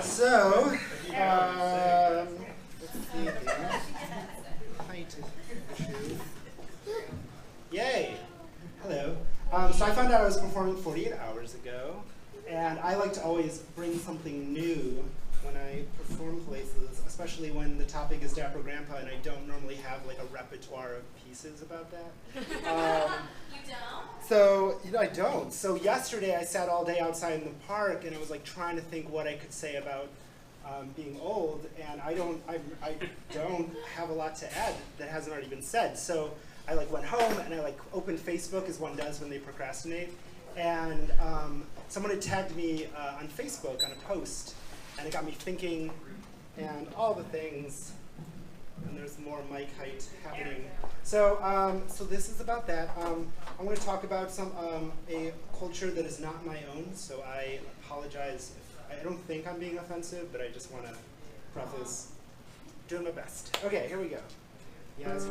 So, let's see here. Height issue. Yay! Hello. So I found out I was performing 48 hours ago, and I like to always bring something new when I perform places, especially when the topic is Dapper Grandpa, and I don't normally have like a repertoire of pieces about that. You don't? So, I don't. So yesterday I sat all day outside in the park, and I was like trying to think what I could say about being old, and I don't have a lot to add that hasn't already been said. So I like went home and I like opened Facebook, as one does when they procrastinate, and someone had tagged me on Facebook on a post, and it got me thinking, and all the things. And there's more mic height happening. So, so this is about that. I want to talk about a culture that is not my own. So I apologize if I don't think I'm being offensive, but I just want to preface doing my best. Okay, here we go. Yes.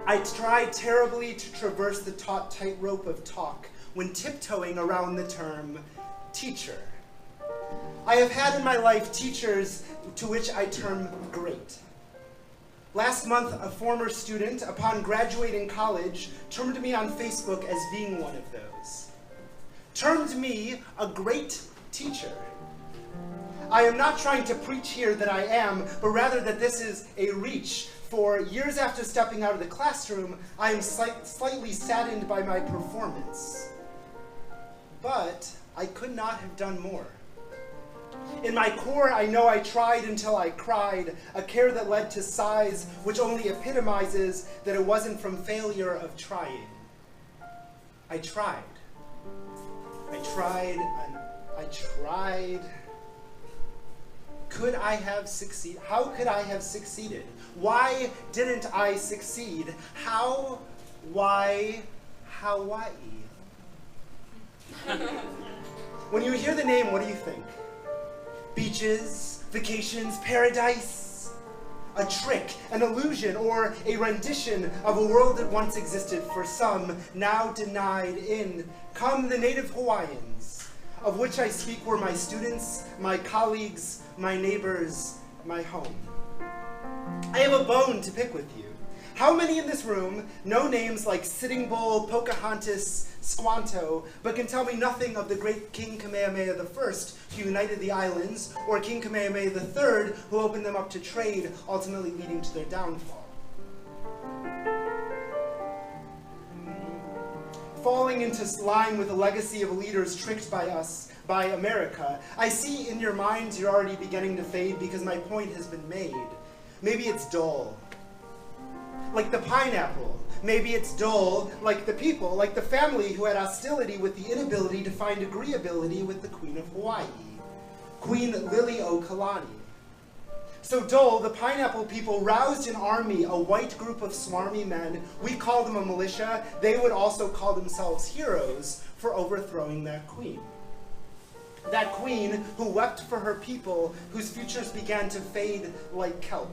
I tried terribly to traverse the taut tightrope of talk when tiptoeing around the term teacher. I have had in my life teachers to which I term great. Last month, a former student, upon graduating college, termed me on Facebook as being one of those. Termed me a great teacher. I am not trying to preach here that I am, but rather that this is a reach. For years after stepping out of the classroom, I am slightly saddened by my performance. But I could not have done more. In my core, I know I tried until I cried, a care that led to sighs, which only epitomizes that it wasn't from failure of trying. I tried. I tried, and I tried. Could I have succeeded? How could I have succeeded? Why didn't I succeed? How, why, Hawaii? When you hear the name, what do you think? Beaches, vacations, paradise, a trick, an illusion, or a rendition of a world that once existed for some, now denied in. Come the native Hawaiians, of which I speak were my students, my colleagues, my neighbors, my home. I have a bone to pick with you. How many in this room know names like Sitting Bull, Pocahontas, Squanto, but can tell me nothing of the great King Kamehameha I who united the islands, or King Kamehameha III who opened them up to trade, ultimately leading to their downfall? Falling into line with the legacy of leaders tricked by us, by America, I see in your minds you're already beginning to fade because my point has been made. Maybe it's dull. Like the pineapple. Maybe it's dull, like the people, like the family who had hostility with the inability to find agreeability with the Queen of Hawaii, Queen Liliuokalani. So dull, the pineapple people roused an army, a white group of swarmy men. We call them a militia. They would also call themselves heroes for overthrowing that queen. That queen who wept for her people, whose futures began to fade like kelp.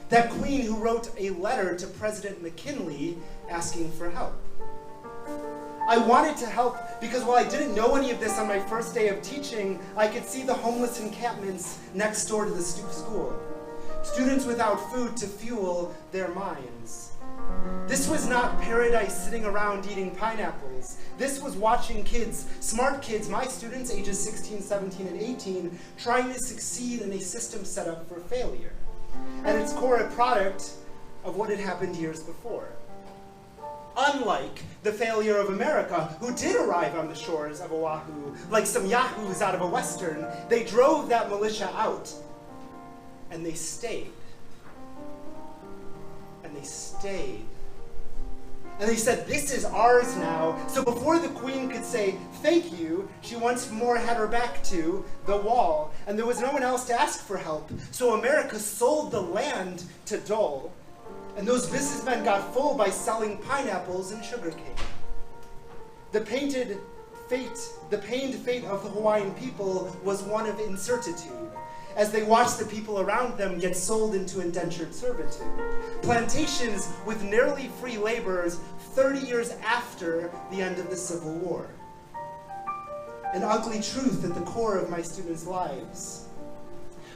That queen who wrote a letter to President McKinley asking for help. I wanted to help because while I didn't know any of this on my first day of teaching, I could see the homeless encampments next door to the school. Students without food to fuel their minds. This was not paradise sitting around eating pineapples. This was watching kids, smart kids, my students ages 16, 17, and 18, trying to succeed in a system set up for failure. At its core, a product of what had happened years before. Unlike the failure of America, who did arrive on the shores of Oahu, like some yahoos out of a western, they drove that militia out, and they stayed. And they stayed. And they said, this is ours now. So before the queen could say, thank you, she once more had her back to the wall. And there was no one else to ask for help. So America sold the land to Dole. And those businessmen got full by selling pineapples and sugarcane. The pained fate of the Hawaiian people was one of incertitude, as they watched the people around them get sold into indentured servitude. Plantations with nearly free laborers 30 years after the end of the Civil War. an ugly truth at the core of my students' lives.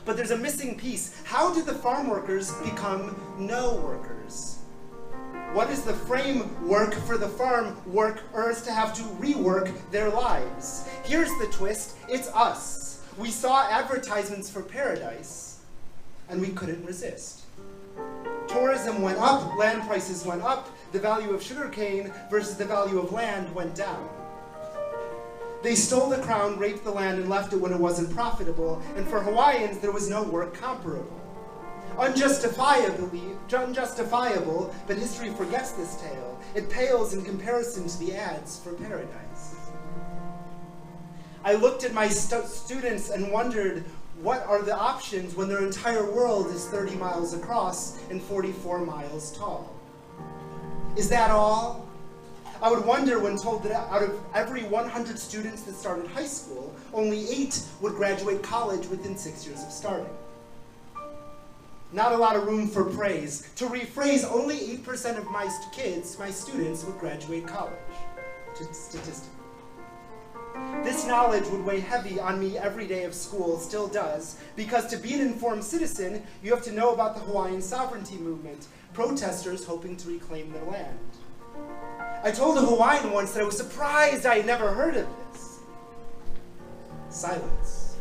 But there's a missing piece. How did the farm workers become no workers? What is the framework for the farm workers to have to rework their lives? Here's the twist. It's us. We saw advertisements for paradise, and we couldn't resist. Tourism went up, land prices went up, the value of sugarcane versus the value of land went down. They stole the crown, raped the land, and left it when it wasn't profitable, and for Hawaiians, there was no work comparable. Unjustifiable, but history forgets this tale. It pales in comparison to the ads for paradise. I looked at my students and wondered, what are the options when their entire world is 30 miles across and 44 miles tall? Is that all? I would wonder when told that out of every 100 students that started high school, only 8 would graduate college within 6 years of starting. Not a lot of room for praise. To rephrase, only 8% of my students would graduate college, statistically. This knowledge would weigh heavy on me every day of school, still does, because to be an informed citizen, you have to know about the Hawaiian sovereignty movement, protesters hoping to reclaim their land. I told a Hawaiian once that I was surprised I had never heard of this. Silence.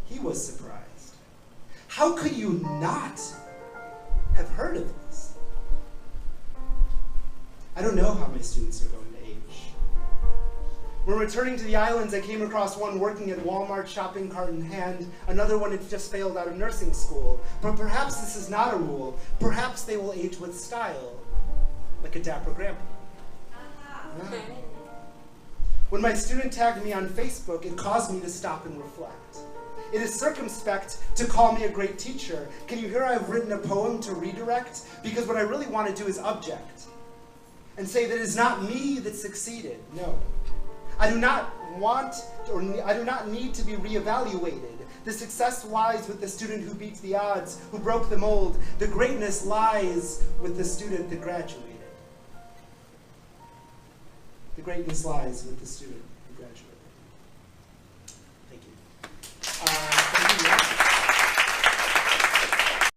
He was surprised. How could you not have heard of this? I don't know how my students are going to age. When returning to the islands, I came across one working at Walmart, shopping cart in hand. Another one had just failed out of nursing school. But perhaps this is not a rule. Perhaps they will age with style, like a dapper grandpa. Yeah. When my student tagged me on Facebook, it caused me to stop and reflect. It is circumspect to call me a great teacher. Can you hear I've written a poem to redirect? Because what I really want to do is object and say that it is not me that succeeded. No. I do not need to be reevaluated. The success lies with the student who beat the odds, who broke the mold. The greatness lies with the student that graduated. The greatness lies with the student who graduated.